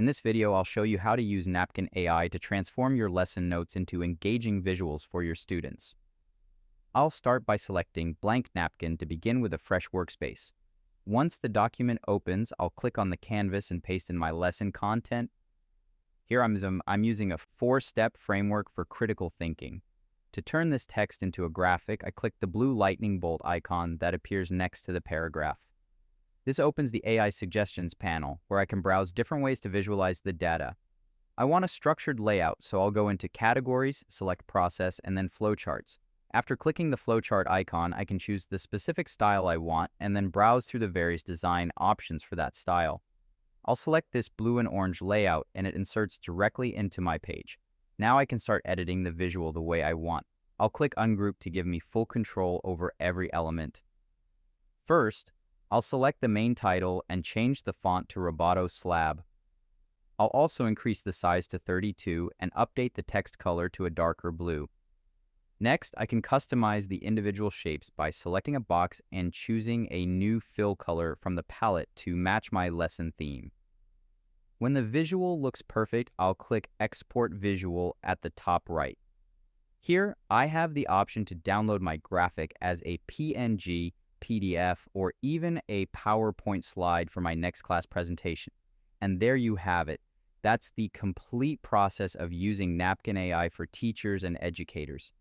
In this video, I'll show you how to use Napkin AI to transform your lesson notes into engaging visuals for your students. I'll start by selecting Blank Napkin to begin with a fresh workspace. Once the document opens, I'll click on the canvas and paste in my lesson content. Here I'm using a 4-step framework for critical thinking. To turn this text into a graphic, I click the blue lightning bolt icon that appears next to the paragraph. This opens the AI Suggestions panel, where I can browse different ways to visualize the data. I want a structured layout, so I'll go into Categories, select Process, and then Flowcharts. After clicking the flowchart icon, I can choose the specific style I want and then browse through the various design options for that style. I'll select this blue and orange layout, and it inserts directly into my page. Now I can start editing the visual the way I want. I'll click Ungroup to give me full control over every element. First, I'll select the main title and change the font to Roboto Slab. I'll also increase the size to 32 and update the text color to a darker blue. Next, I can customize the individual shapes by selecting a box and choosing a new fill color from the palette to match my lesson theme. When the visual looks perfect, I'll click Export Visual at the top right. Here, I have the option to download my graphic as a PNG, PDF, or even a PowerPoint slide for my next class presentation. And there you have it. That's the complete process of using Napkin AI for teachers and educators.